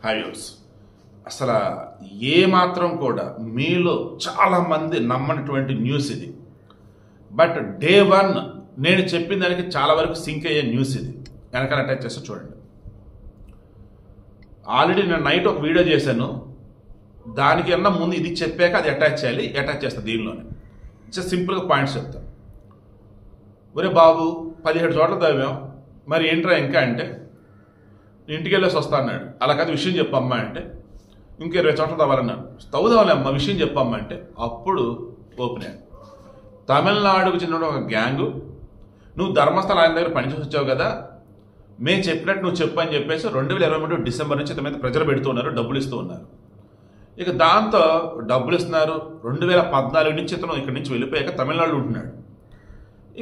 హైవ్యూర్స్ అసలు ఏ మాత్రం కూడా మీలో చాలామంది నమ్మనటువంటి న్యూస్ ఇది. బట్ డే వన్ నేను చెప్పిన దానికి చాలా వరకు సింక్ అయ్యే న్యూస్ ఇది. వెనకాల అటాచ్ చేస్తే చూడండి. ఆల్రెడీ నేను నైట్ ఒక వీడియో చేశాను. దానికి అన్న ముందు ఇది చెప్పాక అది అటాచ్ చేయాలి. అటాచ్ చేస్తా దీనిలోనే. జస్ట్ సింపుల్గా పాయింట్స్ చెప్తాను. ఒరే బాబు 17 చోట్ల తవ్వాం, మరి ఏంట్రా ఇంకా అంటే ఇంటికి వెళ్ళేసి వస్తా అన్నాడు. అలా కాదు విషయం చెప్పమ్మా అంటే ఇంక 20 చోట్ల తవ్వాలన్నాడు. తవ్వుదాంలే అమ్మ విషయం చెప్పమ్మా అంటే అప్పుడు ఓపెన్ అయ్యాడు. తమిళనాడుకు చెందిన ఒక గ్యాంగు, నువ్వు ధర్మస్థల ఆయన దగ్గర పనిచేసి వచ్చావు కదా, మేము చెప్పినట్టు నువ్వు చెప్పు అని చెప్పేసి 2023 డిసెంబర్ నుంచి ఇతని మీద ప్రెజర్ పెడుతూ ఉన్నారు, డబ్బులు ఇస్తూ ఉన్నారు. ఇక దాంతో డబ్బులు ఇస్తున్నారు. 2014 నుంచి ఇతను ఇక్కడి నుంచి వెళ్ళిపోయాక తమిళనాడులో ఉంటున్నాడు.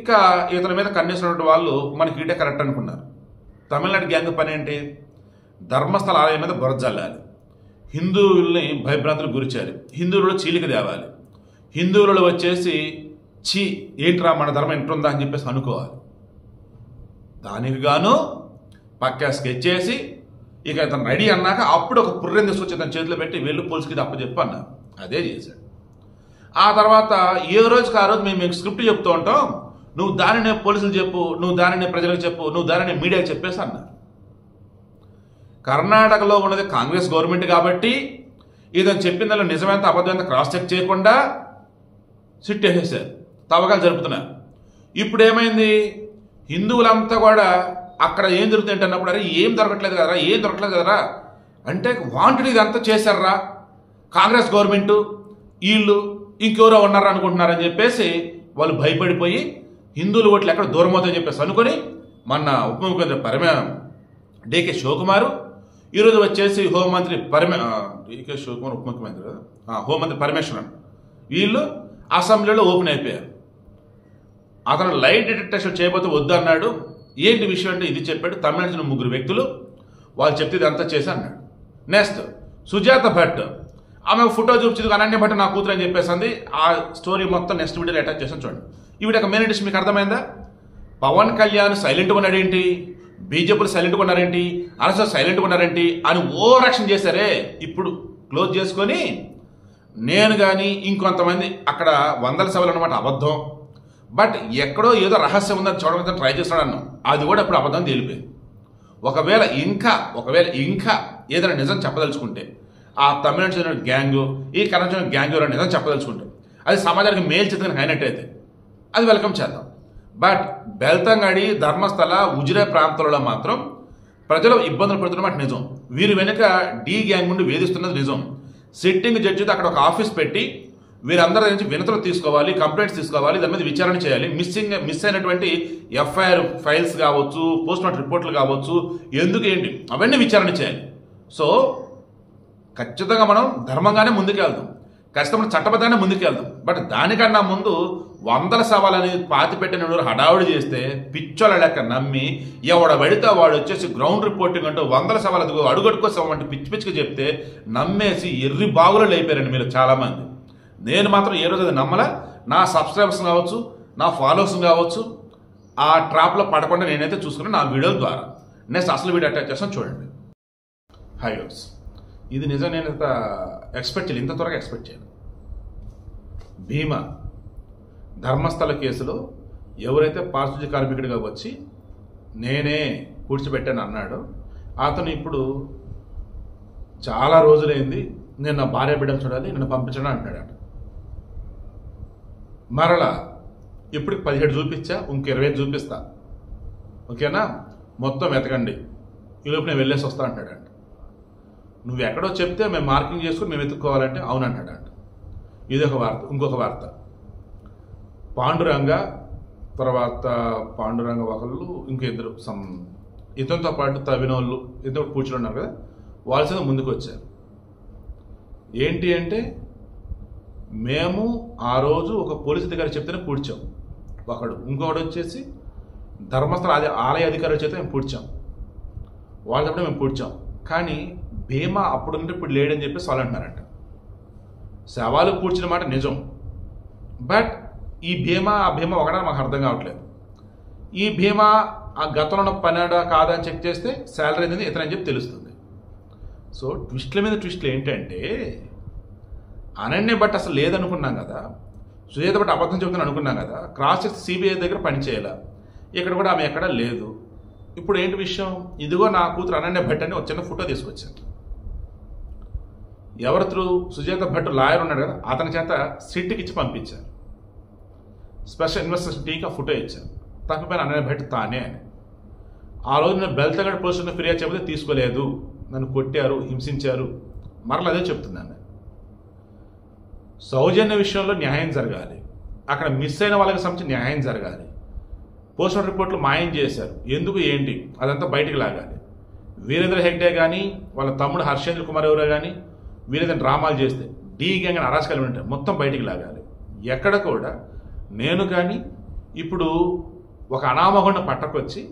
ఇక ఇతని మీద కన్నేసినటువంటి వాళ్ళు మనకి ఇటే కరెక్ట్ అనుకున్నారు. తమిళనాడు గ్యాంగ్ పని ఏంటి? ధర్మస్థల ఆలయం మీద బురద జల్లాలి, హిందువుల్ని భయభ్రాంతులకు గురిచేయాలి, హిందువులలో చీలిక తేవాలి, హిందువులలో వచ్చేసి చీ ఏంట్రా మన ధర్మం ఎంటుందా అని చెప్పేసి అనుకోవాలి. దానికి గాను పక్కా స్కెచ్ చేసి ఇక ఇతను రెడీ అన్నాక అప్పుడు ఒక పుర్రెంది తీసుకొచ్చి ఇతని చేతిలో పెట్టి వెళ్ళు పోలీసుకి ఇది అప్పచెప్పు అన్నారు. అదే చేశాడు. ఆ తర్వాత ఏ రోజుకి ఆ రోజు మేము స్క్రిప్ట్ చెప్తూ ఉంటాం, నువ్వు దానినే పోలీసులు చెప్పు, నువ్వు దానినే ప్రజలకు చెప్పు, నువ్వు దానినే మీడియాకి చెప్పేసి అన్నారు. కర్ణాటకలో ఉన్నది కాంగ్రెస్ గవర్నమెంట్ కాబట్టి ఇతను చెప్పిన దానిలో నిజమెంత అబద్ధంత క్రాస్ చెక్ చేయకుండా సిట్ వేసేసారు, తవ్వకాలు జరుపుతున్నారు. ఇప్పుడు ఏమైంది? హిందువులంతా కూడా అక్కడ ఏం జరుగుతుంది అన్నప్పుడు అరే ఏం దొరకట్లేదు కదరా, ఏం దొరకట్లేదు కదరా అంటే వాంటెడ్ ఇదంతా చేశారా కాంగ్రెస్ గవర్నమెంట్, వీళ్ళు ఇంకెవరో ఉన్నారా అనుకుంటున్నారని చెప్పేసి వాళ్ళు భయపడిపోయి హిందువులు ఓట్లు ఎక్కడ దూరం అవుతాయని చెప్పేసి అనుకుని మొన్న ఉప ముఖ్యమంత్రి డీకే శివకుమారు, ఈరోజు వచ్చేసి హోంమంత్రి డీకే శివకుమార్ ఉప ముఖ్యమంత్రి కదా, హోంమంత్రి పరమేశ్వరన్, వీళ్ళు అసెంబ్లీలో ఓపెన్ అయిపోయారు. అతను లైట్ డిటెక్షన్ చేయబోతే వద్దన్నాడు. ఏంటి విషయం అంటే ఇది చెప్పాడు. తమిళనాడు చెందిన 3 వ్యక్తులు వాళ్ళు చెప్తే ఇదంతా చేసి అన్నాడు. నెక్స్ట్ సుజాత భట్, ఆమె ఫోటో చూపించింది అనన్య భట్ నా కూతురు అని చెప్పేసింది. ఆ స్టోరీ మొత్తం నెక్స్ట్ వీడియోలో అటాచ్ చేసాను చూడండి. ఈ వీడియో మెయిన్ డిష్ మీకు అర్థమైందా? పవన్ కళ్యాణ్ సైలెంట్గా ఉన్నాడేంటి, బీజేపీలు సైలెంట్గా ఉన్నారేంటి, అనస సైలెంట్గా ఉన్నారేంటి అని ఓవర్ యాక్షన్ చేశారే. ఇప్పుడు క్లోజ్ చేసుకొని నేను కానీ ఇంకొంతమంది అక్కడ 100 సభలు అన్నమాట అబద్ధం, బట్ ఎక్కడో ఏదో రహస్యం ఉందని చూడడానికి ట్రై చేస్తాడు అన్నాం. అది కూడా ఇప్పుడు అబద్ధం తేలిపోయింది. ఒకవేళ ఇంకా ఏదైనా నిజం చెప్పదలుచుకుంటే ఆ తమిళనాడు చెందిన గ్యాంగు, ఈ కర్ణాటక చెందిన గ్యాంగ్ ఎవరైనా నిజం చెప్పదలుచుకుంటే అది సమాజానికి మేలు చేతనికి అయినట్టయితే అది వెల్కమ్ చేద్దాం. బట్ బెల్తంగడి, ధర్మస్థల, ఉజిరే ప్రాంతాలలో మాత్రం ప్రజలు ఇబ్బందులు పడుతున్నమాట నిజం. వీరి వెనుక డి గ్యాంగ్ నుండి వేధిస్తున్నది నిజం. సిట్టింగ్ జడ్జితో అక్కడ ఒక ఆఫీస్ పెట్టి వీరందరి నుంచి వినతులు తీసుకోవాలి, కంప్లైంట్స్ తీసుకోవాలి, దాని మీద విచారణ చేయాలి. మిస్ అయినటువంటి ఎఫ్ఐఆర్ ఫైల్స్ కావచ్చు, పోస్ట్ మార్టం రిపోర్ట్లు కావచ్చు, ఎందుకు ఏంటి అవన్నీ విచారణ చేయాలి. సో ఖచ్చితంగా మనం ధర్మంగానే ముందుకెళ్దాం, ఖచ్చితంగా చట్టబద్ధంగానే ముందుకెళ్దాం. బట్ దానికన్నా ముందు 100 సవాలని పాతిపెట్టిన హడావుడి చేస్తే పిచ్చోళ్ళ లెక్క నమ్మి ఎవడ పడితే వాడు వచ్చేసి గ్రౌండ్ రిపోర్టింగ్ అంటూ 100 సవాలు అడుగడుకోసామంటే పిచ్చి పిచ్చిగా చెప్తే నమ్మేసి ఎర్రి బాగులు అయిపోయారండి మీరు చాలామంది. నేను మాత్రం ఏ రోజు అది నమ్మలా. నా సబ్స్క్రైబర్స్ కావచ్చు, నా ఫాలోవర్స్ కావచ్చు, ఆ ట్రాప్లో పడకుండా నేనైతే చూసుకున్నాను నా వీడియోల ద్వారా. నెక్స్ట్ అసలు వీడియో అటాచ్ చేస్తాను చూడండి. హైవ్యూర్స్ ఇది నిజం, నేను ఎక్స్పెక్ట్ చేయలేదు, ఇంత త్వరగా ఎక్స్పెక్ట్ చేయను. భీమా ధర్మస్థల కేసులో ఎవరైతే పారిశుద్ధ్య కార్మికుడిగా వచ్చి నేనే పూడ్చిపెట్టాను అన్నాడో అతను ఇప్పుడు చాలా రోజులైంది నేను నా భార్య బిడ్డను చూడాలి, నన్ను పంపించడం అంటున్నాడు. మరలా ఇప్పటికి 17 చూపించా, ఇంక 25 చూపిస్తా, ఓకేనా, మొత్తం వెతకండి, ఈలోపు నేను వెళ్ళేసి వస్తా అంటాడంట. నువ్వు ఎక్కడో చెప్తే మేము మార్కింగ్ చేసుకుని మేము వెతుక్కోవాలంటే అవునంటాడంట. ఇదొక వార్త. ఇంకొక వార్త, పాండురంగ ఒకళ్ళు ఇంక ఇద్దరు ఇతనితో పాటు తవ్వినోళ్ళు ఇద్దరు కూర్చుని ఉన్నారు కదా, వాళ్ళ ముందుకు వచ్చారు. ఏంటి అంటే మేము ఆ రోజు ఒక పోలీస్ అధికారి చెప్తేనే పూడ్చాం, ఇంకొకడు వచ్చేసి ధర్మస్థల ఆలయ అధికారులు చెప్తే మేము పూడ్చాం, వాళ్ళు చెప్పడం మేము పూడ్చాం. కానీ భీమా అప్పుడుంటే ఇప్పుడు లేడని చెప్పేసి వాళ్ళు అంటున్నారంట. శవాలు పూడ్చిన మాట నిజం, బట్ ఈ భీమా ఒకటే మాకు అర్థం కావట్లేదు. ఈ భీమా ఆ గతంలో పనాడా కాదా అని చెక్ చేస్తే శాలరీ అనేది ఇతనని చెప్పి తెలుస్తుంది. సో ట్విస్ట్ల మీద ట్విస్ట్లు ఏంటంటే, అనన్య భట్ అసలు లేదనుకున్నాం కదా, సుజాత భట్ అబద్ధం చెబుతాను అనుకున్నాం కదా, క్రాస్ చెక్ సిబిఐ దగ్గర పనిచేయాల, ఇక్కడ కూడా ఆమె ఎక్కడా లేదు. ఇప్పుడు ఏంటి విషయం? ఇదిగో నా కూతురు అనన్య భట్ అని ఒక చిన్న ఫోటో తీసుకొచ్చాను. ఎవరి త్రూ? సుజాత భట్ లాయర్ ఉన్నాడు కదా, అతని చేత సిట్కి ఇచ్చి పంపించారు. స్పెషల్ ఇన్వెస్టిగేషన్ టీకి ఆ ఫోటో ఇచ్చాను. తప్పిపోయిన అనన్య భట్ తానే అని. ఆ రోజు నేను బెల్తగడ్ పోలీసులను ఫిర్యాదు చెబితే తీసుకోలేదు, నన్ను కొట్టారు, హింసించారు. మరలా అదే చెప్తున్నాను. సౌజన్య విషయంలో న్యాయం జరగాలి, అక్కడ మిస్ అయిన వాళ్ళకి సంబంధించి న్యాయం జరగాలి. పోస్ట్మార్టం రిపోర్ట్లు మాయం చేశారు, ఎందుకు ఏంటి అదంతా బయటికి లాగాలి. వీరేంద్ర హెగ్డే కానీ వాళ్ళ తమ్ముడు హర్షేంద్ర కుమార్ ఎవరో కానీ వీరేంద్ర డ్రామాలు చేస్తే డీ గ్యాంగ్ అని అరాచకాలు ఉంటాయి, మొత్తం బయటికి లాగాలి. ఎక్కడ కూడా నేను కానీ ఇప్పుడు ఒక అనామకుడిని పట్టకొచ్చి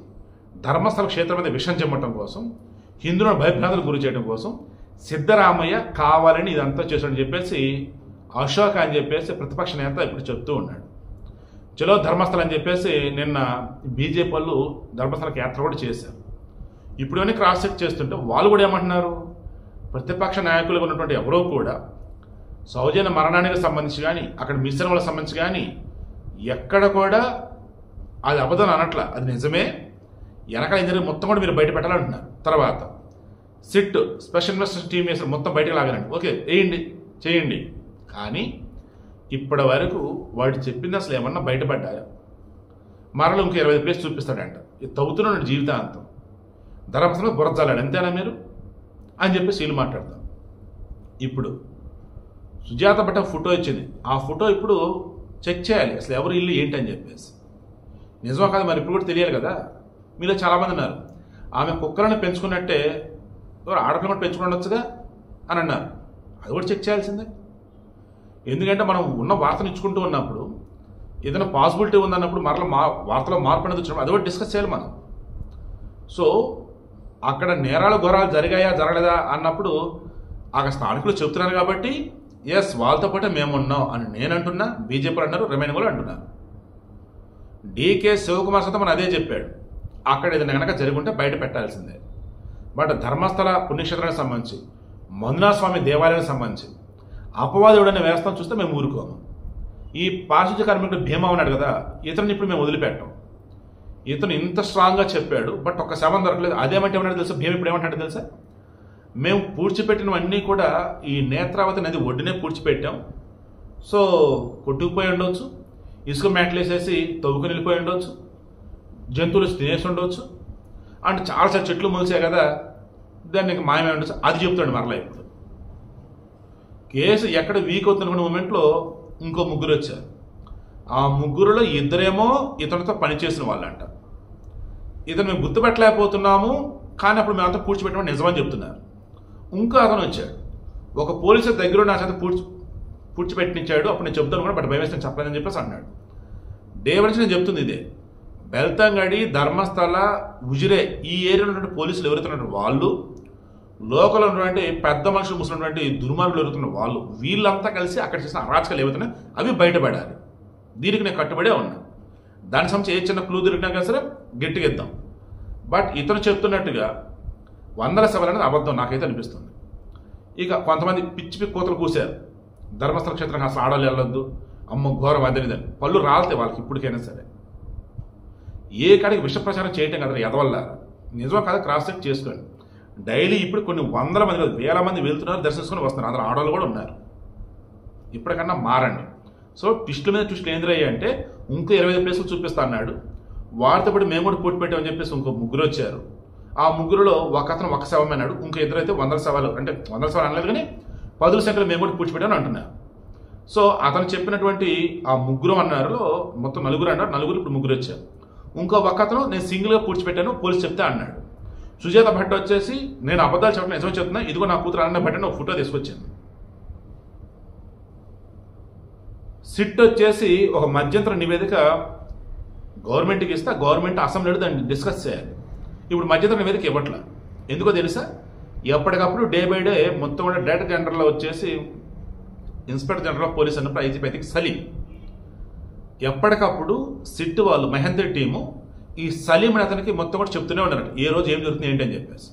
ధర్మస్థల క్షేత్రం మీద విషం చెమ్మటం కోసం, హిందువులను భయభ్రాంతులకు గురి చేయడం కోసం సిద్ధరామయ్య కావాలని ఇదంతా చేశాడని చెప్పేసి అశోక్ అని చెప్పేసి ప్రతిపక్ష నేత ఇప్పుడు చెప్తూ ఉన్నాడు. చలో ధర్మస్థలం అని చెప్పేసి నిన్న బీజేపీ వాళ్ళు ధర్మస్థలకి యాత్ర కూడా చేశారు. ఇప్పుడు క్రాస్ చెక్ చేస్తుంటే వాళ్ళు కూడా ఏమంటున్నారు, ప్రతిపక్ష నాయకులుగా ఉన్నటువంటి ఎవరో కూడా సౌజన్య మరణానికి సంబంధించి కానీ అక్కడ మిస్ అయిన వాళ్ళకి సంబంధించి కానీ ఎక్కడ కూడా అది అబద్ధం అనట్ల, అది నిజమే, వెనకాల ఇంజనీర్ మొత్తం కూడా మీరు బయట పెట్టాలంటున్నారు. తర్వాత సిట్ స్పెషల్ ఇన్వెస్టిగేషన్ టీం వేసిన మొత్తం బయటకు లాగాలండి, ఓకే వేయండి చేయండి. కానీ ఇప్పటి వరకు వాడు చెప్పింది అసలు ఏమన్నా బయటపడ్డాయా? మరలో ఇంకో 20 ప్లేస్ చూపిస్తాడంట, ఇది తవ్వుతున్నాడు జీవితాంతం, ధర్మస్థలం బురజాలాడు, అంతేనా మీరు అని చెప్పేసి వీళ్ళు మాట్లాడతాం. ఇప్పుడు సుజాత భట్ ఫోటో ఇచ్చింది, ఆ ఫోటో ఇప్పుడు చెక్ చేయాలి అసలు ఎవరు ఇల్లు ఏంటి అని చెప్పేసి. నిజమా కాదు మరి ఇప్పుడు కూడా తెలియాలి కదా. మీలో చాలామంది ఉన్నారు ఆమె కుక్కలను పెంచుకున్నట్టే ఎవరు ఆడపిల్ల కూడా పెంచుకుని ఉండొచ్చుగా అని అన్నారు. అది కూడా చెక్ చేయాల్సిందే. ఎందుకంటే మనం ఉన్న వార్తను ఇచ్చుకుంటూ ఉన్నప్పుడు ఏదైనా పాసిబిలిటీ ఉందన్నప్పుడు మరలా వార్తలో మార్పు అనేది వచ్చినప్పుడు అది కూడా డిస్కస్ చేయాలి మనం. సో అక్కడ నేరాలు ఘోరాలు జరిగాయా జరగలేదా అన్నప్పుడు అక్కడ స్థానికులు చెప్తున్నారు కాబట్టి ఎస్ వాళ్ళతో పాటు మేము ఉన్నాం అని నేను అంటున్నా, బీజేపీలు అన్నారు, రిమైన్ కూడా అంటున్నారు. డీకే శివకుమార్ సైతం మనం అదే చెప్పాడు, అక్కడ ఏదైనా కనుక జరుగుంటే బయట పెట్టాల్సిందే. బట్ ధర్మస్థల పుణ్యక్షేత్రానికి సంబంధించి మంజునాథస్వామి దేవాలయానికి సంబంధించి అపవాది ఎవడైనా వేస్తాం చూస్తే మేము ఊరుకోము. ఈ పారిశుద్ధ్య కార్మికుడు భీమా ఉన్నాడు కదా, ఇతను ఇప్పుడు మేము వదిలిపెట్టాం. ఇతను ఇంత స్ట్రాంగ్గా చెప్పాడు, బట్ ఒక్క శవం దొరకలేదు. అదేమంటే ఏమన్నాడు తెలుసా, భీమ ఇప్పుడు ఏమంటాడు తెలుసా, మేము పూడ్చిపెట్టినవన్నీ కూడా ఈ నేత్రావతి నది ఒడ్డునే పూడ్చిపెట్టాం, సో కొట్టుకుపోయి ఉండొచ్చు, ఇసుక మేటలు వేసేసి తవ్వుకుని వెళ్ళిపోయి ఉండొచ్చు, జంతువులు తినేసి ఉండొచ్చు, అంటే చాలా చెట్లు మొలిసాయి కదా దాన్ని మాయమై ఉండొచ్చు, అది చెప్తాడు మరలా. ఇప్పుడు కేసు ఎక్కడ వీక్ అవుతున్న మూమెంట్లో ఇంకో ముగ్గురు వచ్చారు. ఆ ముగ్గురులో ఇద్దరేమో ఇతనితో పనిచేసిన వాళ్ళంట. ఇతను మేము గుర్తుపెట్టలేకపోతున్నాము కానీ అప్పుడు మేమంతా పూడ్చిపెట్టమని నిజమని చెప్తున్నారు. ఇంకో అతను వచ్చాడు, ఒక పోలీసు దగ్గర నా చేత పూడ్చిపెట్టించాడు, అప్పుడు నేను చెప్తాను కూడా బట్ భయం వేస్తే చెప్పలేదని చెప్పేసి అన్నాడు. డే నుంచి నేను చెప్తుంది ఇదే, బెల్తంగడి, ధర్మస్థల, ఉజిరే ఈ ఏరియాలో ఉన్నటువంటి పోలీసులు ఎవరుతున్నటువంటి వాళ్ళు, లోకల్ ఉన్నటువంటి పెద్ద మనుషులు ముసినటువంటి దుర్మార్గులు ఎరుగుతున్న వాళ్ళు, వీళ్ళంతా కలిసి అక్కడ చేసిన అరాచకాలు ఏవైతున్నాయి అవి బయటపడాలి. దీనికి నేను కట్టుబడే ఉన్నా. దాని సంబంధించి ఏ చిన్న క్లూ దొరికినా కానీ సరే గట్టిగా ఇద్దాం. బట్ ఇతను చెప్తున్నట్టుగా 100 సభలు అనేది అబద్ధం నాకైతే అనిపిస్తుంది. ఇక కొంతమంది పిచ్చి కోతలు కూశారు, ధర్మస్థల క్షేత్రం అసలు ఆడవాళ్ళు వెళ్ళొద్దు, అమ్మ ఘోరం అదనిదని పళ్ళు రాలితే వాళ్ళకి ఇప్పటికైనా సరే. ఏ కాడికి విష ప్రచారం చేయటం కదా ఎదవల్ల, నిజం కాదు క్రాస్ చెక్ చేసుకోండి. డైలీ ఇప్పుడు కొన్ని 100 మంది, వేల మంది వెళ్తున్నారు, దర్శించుకొని వస్తున్నారు, అందరూ ఆడవాళ్ళు కూడా ఉన్నారు. ఇప్పటికన్నా మారండి. సో ట్విస్టుల మీద ట్విస్టులు ఏంద్రయ్యాయి అంటే ఇంకో 25 ప్లేసులు చూపిస్తా అన్నాడు. వారితో పాటు మేము కూడా పోటీ పెట్టామని చెప్పేసి ఇంకో ముగ్గురు వచ్చారు. ఆ ముగ్గురులో ఒక అతను ఒక శవం అన్నాడు, ఇంకో ఇద్దరు అయితే 100 శవాలు, అంటే 100 శవాలు అనలేదు కానీ 10 సంఖ్యలో మేము కూడా పూడ్చిపెట్టామని అంటున్నారు. సో అతను చెప్పినటువంటి ఆ ముగ్గురు అన్నారు, మొత్తం నలుగురు అన్నారు, నలుగురు ఇప్పుడు ముగ్గురు వచ్చారు. ఇంకో ఒక అతను నేను సింగిల్గా పూడ్చిపెట్టాను పోలీసు చెప్తే అన్నాడు. సుజాత భట్ వచ్చేసి నేను అబద్ధాలు చెప్పడం నిజమే చెప్తున్నా, ఇదిగో నా కూతురు అనన్య భట్ అని ఒక ఫోటో తీసుకొచ్చింది. సిట్ వచ్చేసి ఒక మధ్యంతర నివేదిక గవర్నమెంట్కి ఇస్తే గవర్నమెంట్ అసెంబ్లీలో దాన్ని డిస్కస్ చేయాలి. ఇప్పుడు మధ్యంతర నివేదిక ఇవ్వట్లా, ఎందుకో తెలుసా, ఎప్పటికప్పుడు డే బై డే మొత్తం కూడా డైరెక్టర్ జనరల్లో వచ్చేసి ఇన్స్పెక్టర్ జనరల్ ఆఫ్ పోలీస్ అన్నప్పుడు ఐజీపీ సలీం ఎప్పటికప్పుడు సిట్ వాళ్ళు మహేందర్ టీము ఈ సలీం అనే అతనికి మొత్తం కూడా చెప్తూనే ఉన్నారు ఏ రోజు ఏం జరుగుతుంది ఏంటి అని చెప్పేసి.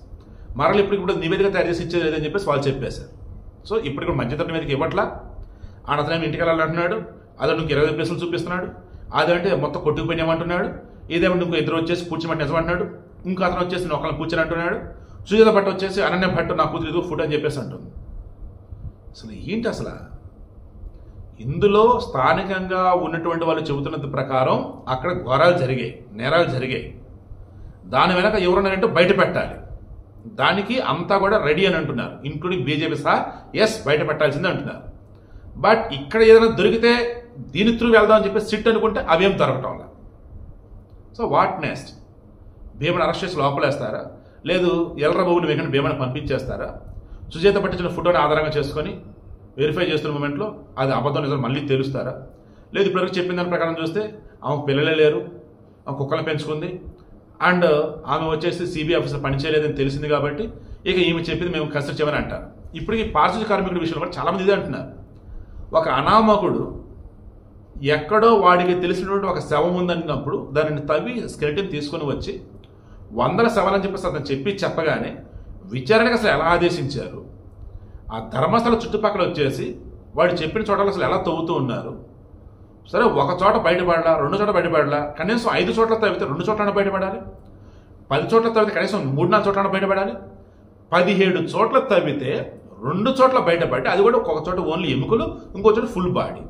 మరలు ఇప్పుడు నివేదిక తయారు చేసి ఇచ్చేది లేదని చెప్పేసి వాళ్ళు చెప్పేశారు. సో ఇప్పుడు కూడా మధ్యతరగతి మీదకి ఇవ్వట్లా. అతనేమో ఇంటికి వెళ్ళాలంటున్నాడు, అదే నువ్వు 20 పైసలు చూపిస్తున్నాడు, అదంటే మొత్తం కొట్టుకుపోయినామంటున్నాడు, ఇదేమో ఇంకో ఇద్దరు వచ్చేసి కూర్చోమని నిజమంటున్నాడు, ఇంకో అతను వచ్చేసి నేను ఒకళ్ళని కూర్చొని అంటున్నాడు, సుజాత భట్ వచ్చేసి అనన్య భట్ నా కూతురు ఇది ఫుడ్ అని చెప్పేసి అంటుంది. అసలు ఏంటి అసలు ఇందులో స్థానికంగా ఉన్నటువంటి వాళ్ళు చెబుతున్నది ప్రకారం అక్కడ ఘోరాలు జరిగాయి, నేరాలు జరిగాయి. దాని వెనక ఎవరున్నారంటే బయట పెట్టాలి, దానికి అంతా కూడా రెడీ అని అంటున్నారు, ఇంక్లూడింగ్ బీజేపీ సహా. ఎస్, బయట పెట్టాల్సిందే అంటున్నారు. బట్ ఇక్కడ ఏదైనా దొరికితే దీని త్రూ వెళ్దాం అని చెప్పి సిట్ అనుకుంటే అవేం దొరకటం వల్ల. So what next? భీమను అరెస్ట్ చేసి లోపలేస్తారా, లేదు ఎల్రబాబుని వెంకట భీమను పంపించేస్తారా? సుజాత పట్టించిన ఫోటోని ఆధారంగా చేసుకొని వెరిఫై చేస్తున్న మూమెంట్లో అది అబద్ధం నిజం మళ్ళీ తెలుస్తారా? లేదు ఇప్పటివరకు చెప్పిన దాని ప్రకారం చూస్తే ఆమెకు పిల్లలే లేరు, ఆమె కుక్కలను పెంచుకుంది, అండ్ ఆమె వచ్చేసి సిబిఐ ఆఫీసర్ పనిచేయలేదని తెలిసింది కాబట్టి ఇక ఈమె చెప్పింది మేము కన్సిడర్ చేయమని అంటారు. ఇప్పటికీ పారిశుద్ధ్య కార్మికుల విషయంలో కూడా చాలామంది ఇదే అంటున్నారు. ఒక అనామకుడు ఎక్కడో వాడికి తెలిసినటువంటి ఒక శవం ఉందన్నప్పుడు దానిని తవ్వి స్కెలిటన్ తీసుకొని వచ్చి 100 శవాలని చెప్పేసి అతను చెప్పగానే విచారణకు అసలు ఎలా ఆదేశించారు? ఆ ధర్మస్థల చుట్టుపక్కల వచ్చేసి వాడు చెప్పిన చోటలు అసలు ఎలా తవ్వుతూ ఉన్నారు? సరే, ఒక చోట బయటపడాలా, 2 చోట్ల బయటపడాలా, కనీసం 5 చోట్ల తవ్వితే 2 చోట్ల బయటపడాలి, 10 చోట్ల తవ్వితే కనీసం 3-4 చోట్ల బయటపడాలి, 17 చోట్ల తవ్వితే 2 చోట్ల బయటపడి అది కూడా ఒక చోట ఓన్లీ ఎముకలు, ఇంకో చోట ఫుల్ బాడీ.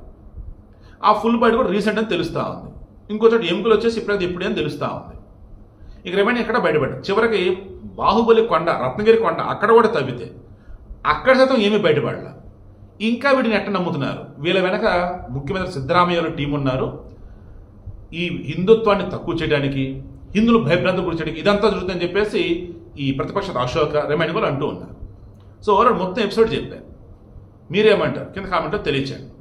ఆ ఫుల్ బాడీ కూడా రీసెంట్ అని తెలుస్తూ ఉంది, ఇంకో చోట ఎముకలు వచ్చేసి ఇప్పుడే అని తెలుస్తూ ఉంది. ఇక రేమైనా ఎక్కడ బయటపడ్డాయి. చివరికి బాహుబలి కొండ, రత్నగిరి కొండ అక్కడ కూడా తవ్వితే అక్కడ శాతం ఏమీ బయటపడలా. ఇంకా వీటిని ఎట్ట నమ్ముతున్నారు? వీళ్ళ వెనక ముఖ్యమంత్రి సిద్ధరామయ్య టీం ఉన్నారు. ఈ హిందుత్వాన్ని తక్కువ చేయడానికి, హిందువులు భయభ్రాంతి గురి చేయడానికి ఇదంతా జరుగుతుందని చెప్పేసి ఈ ప్రతిపక్ష అశోక రేమైనా కూడా అంటూ ఉన్నారు. సో ఓవరాల్ మొత్తం ఎపిసోడ్ చెప్పారు. మీరేమంటారు? కింద కామెంట్లో తెలియచేయండి.